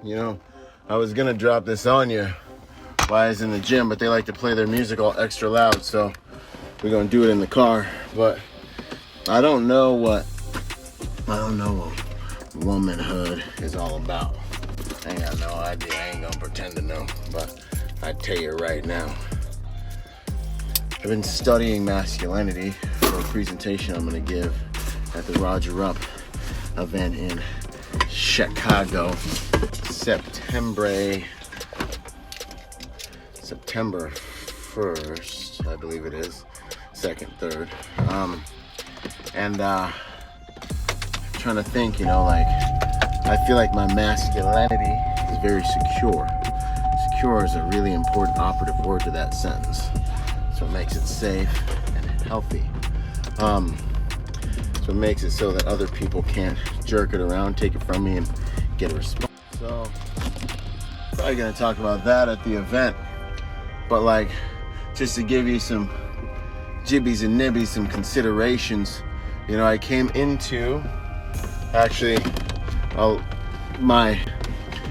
You know, I was gonna drop this on you while I was in the gym, but they like to play their music all extra loud, so we're gonna do it in the car. But I don't know what womanhood is all about. I ain't got no idea. I ain't gonna pretend to know, but I tell you right now, I've been studying masculinity for a presentation I'm gonna give at the Rodgers event in Chicago, September 1st, I believe it is, 2nd, 3rd. Trying to think, I feel like my masculinity is very secure. Secure is a really important operative word to that sentence. So it makes it safe and healthy. So it makes it so that other people can't jerk it around, take it from me, and get a response. So probably gonna talk about that at the event. But just to give you some jibbies and nibbies, some considerations, I came into my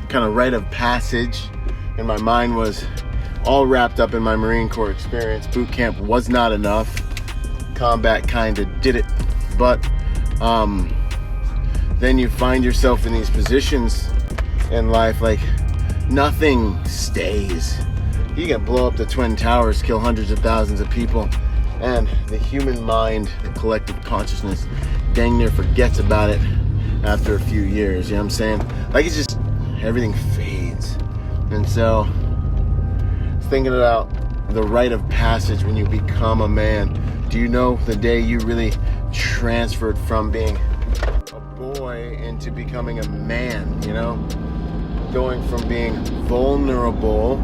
kind of rite of passage, and my mind was all wrapped up in my Marine Corps experience. Boot camp was not enough. Combat kind of did it. But then you find yourself in these positions in life, nothing stays. You can blow up the Twin Towers, kill hundreds of thousands of people, and the human mind, the collective consciousness, dang near forgets about it after a few years. You know what I'm saying? It's just, everything fades. And so, thinking about the rite of passage when you become a man. Do you know the day you really transferred from being a boy into becoming a man, Going from being vulnerable,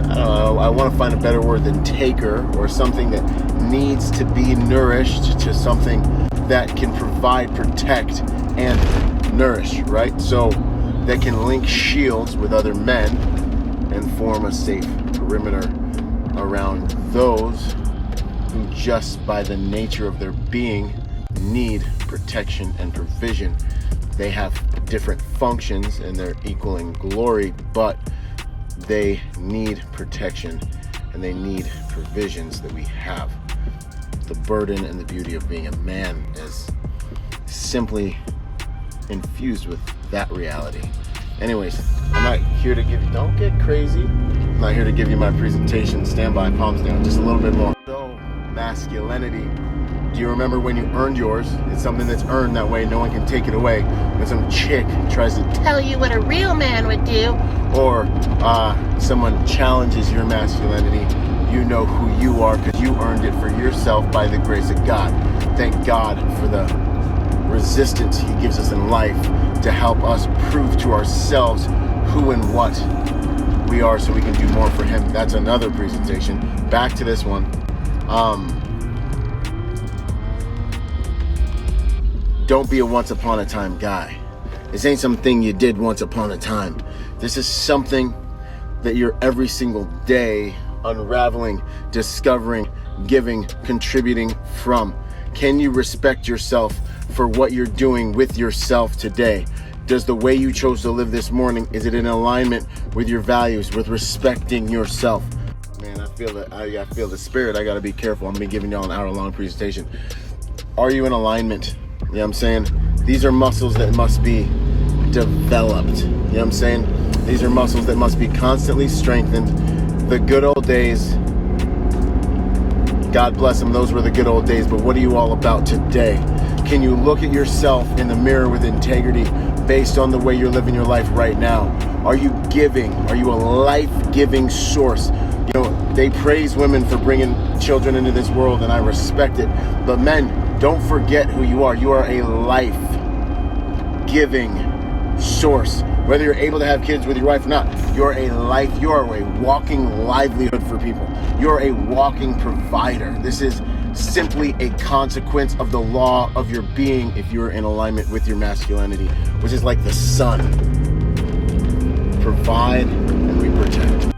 I want to find a better word than taker, or something that needs to be nourished, to something that can provide, protect, and nourish, right? So that can link shields with other men and form a safe perimeter around those who, just by the nature of their being, need protection and provision. They have different functions and they're equal in glory, but they need protection and they need provisions that we have. The burden and the beauty of being a man is simply infused with that reality. Anyways, I'm not here to give you, don't get crazy. I'm not here to give you my presentation. Stand by, palms down, just a little bit more. So, masculinity. Do you remember when you earned yours? It's something that's earned, that way no one can take it away. When some chick tries to tell you what a real man would do, or someone challenges your masculinity, you know who you are because you earned it for yourself by the grace of God. Thank God for the resistance He gives us in life to help us prove to ourselves who and what we are so we can do more for Him. That's another presentation. Back to this one. Don't be a once upon a time guy. This ain't something you did once upon a time. This is something that you're every single day unraveling, discovering, giving, contributing from. Can you respect yourself for what you're doing with yourself today? Does the way you chose to live this morning, is it in alignment with your values, with respecting yourself? Man, I feel the spirit. I gotta be careful. I'm gonna be giving y'all an hour-long presentation. Are you in alignment? You know what I'm saying? These are muscles that must be developed. You know what I'm saying? These are muscles that must be constantly strengthened. The good old days, God bless them, those were the good old days, but what are you all about today? Can you look at yourself in the mirror with integrity based on the way you're living your life right now? Are you giving? Are you a life-giving source? They praise women for bringing children into this world, and I respect it. But men, don't forget who you are. You are a life-giving source. Whether you're able to have kids with your wife or not, you're a walking livelihood for people. You're a walking provider. This is simply a consequence of the law of your being if you're in alignment with your masculinity, which is like the sun. Provide and we protect.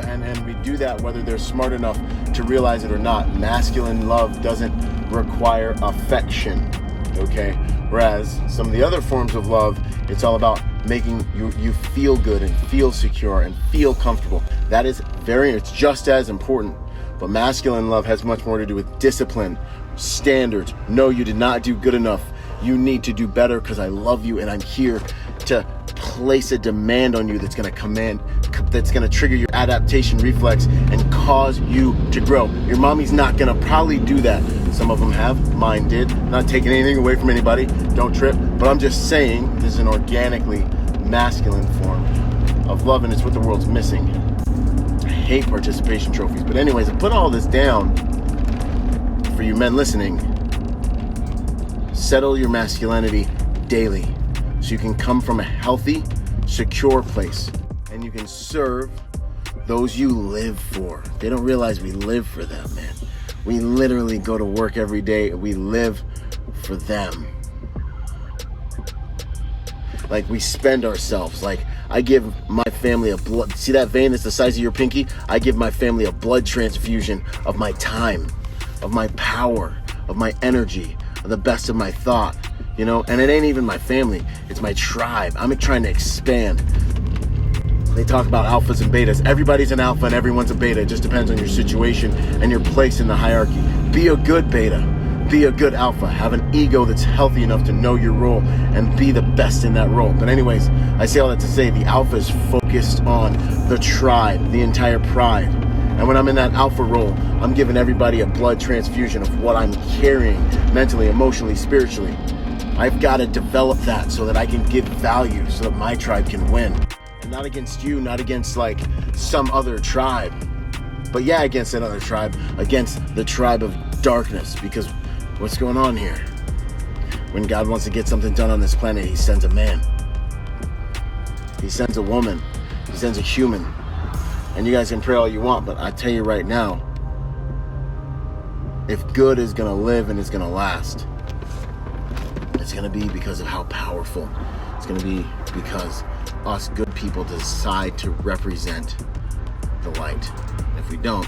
And we do that whether they're smart enough to realize it or not. Masculine love doesn't require affection, okay? Whereas some of the other forms of love, it's all about making you feel good and feel secure and feel comfortable. That is it's just as important. But masculine love has much more to do with discipline, standards. No, you did not do good enough. You need to do better because I love you and I'm here to place a demand on you that's going to trigger your adaptation reflex and cause you to grow. Your mommy's not going to probably do that. Some of them have. Mine did. Not taking anything away from anybody. Don't trip. But I'm just saying this is an organically masculine form of love, and it's what the world's missing. I hate participation trophies. But anyways, I put all this down for you men listening. Settle your masculinity daily so you can come from a healthy, secure place and you can serve those you live for. They don't realize we live for them, man. We literally go to work every day. We live for them. Like, we spend ourselves. Like, I give my family a blood. See that vein that's the size of your pinky? I give my family a blood transfusion of my time, of my power, of my energy, of the best of my thought, you know? And it ain't even my family. It's my tribe. I'm trying to expand. They talk about alphas and betas. Everybody's an alpha and everyone's a beta. It just depends on your situation and your place in the hierarchy. Be a good beta. Be a good alpha. Have an ego that's healthy enough to know your role and be the best in that role. But anyways, I say all that to say the alpha is focused on the tribe, the entire pride. And when I'm in that alpha role, I'm giving everybody a blood transfusion of what I'm carrying mentally, emotionally, spiritually. I've got to develop that so that I can give value so that my tribe can win. And not against you, not against like some other tribe. But yeah, against another tribe, against the tribe of darkness. Because what's going on here? When God wants to get something done on this planet, he sends a man. He sends a woman. He sends a human. And you guys can pray all you want, but I tell you right now, if good is going to live and is going to last, it's going to be because of how powerful. It's going to be because us good people decide to represent the light. If we don't,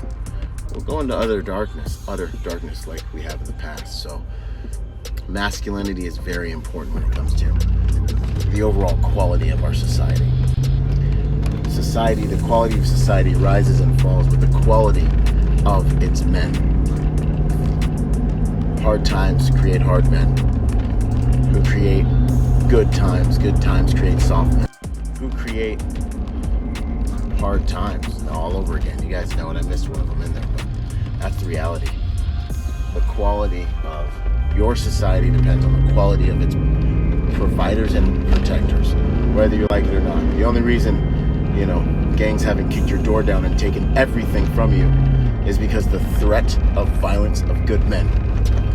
we'll go into utter darkness like we have in the past. So masculinity is very important when it comes to the overall quality of our society. The quality of society rises and falls with the quality of its men. Hard times create hard men, who create good times. Good times create soft men, who create hard times all over again. You guys know it. I missed one of them in there, but that's the reality. The quality of your society depends on the quality of its providers and protectors, whether you like it or not. The only reason gangs haven't kicked your door down and taken everything from you is because the threat of violence of good men,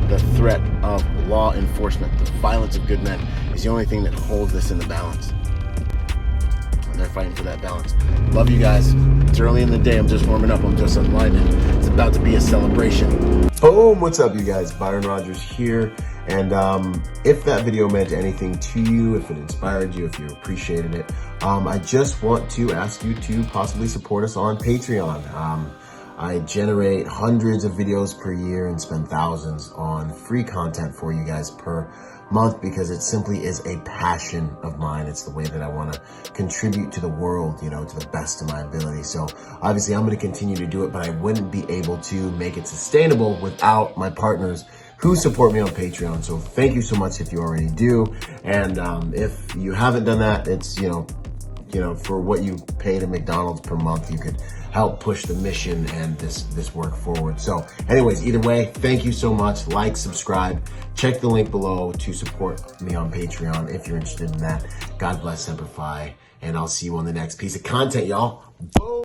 the threat of law enforcement, the violence of good men is the only thing that holds this in the balance. And they're fighting for that balance. Love you guys. It's early in the day. I'm just warming up. I'm just unwinding. It's about to be a celebration. Boom! What's up, you guys? Byron Rodgers here. And if that video meant anything to you, if it inspired you, if you appreciated it, I just want to ask you to possibly support us on Patreon. I generate hundreds of videos per year and spend thousands on free content for you guys per month because it simply is a passion of mine. It's the way that I want to contribute to the world, to the best of my ability. So obviously I'm going to continue to do it, but I wouldn't be able to make it sustainable without my partners who support me on Patreon. So thank you so much if you already do. And if you haven't done that, it's, for what you pay to McDonald's per month, you could help push the mission and this work forward. So anyways, either way, thank you so much. Like, subscribe, check the link below to support me on Patreon if you're interested in that. God bless, Semper Fi, and I'll see you on the next piece of content, y'all. Boom.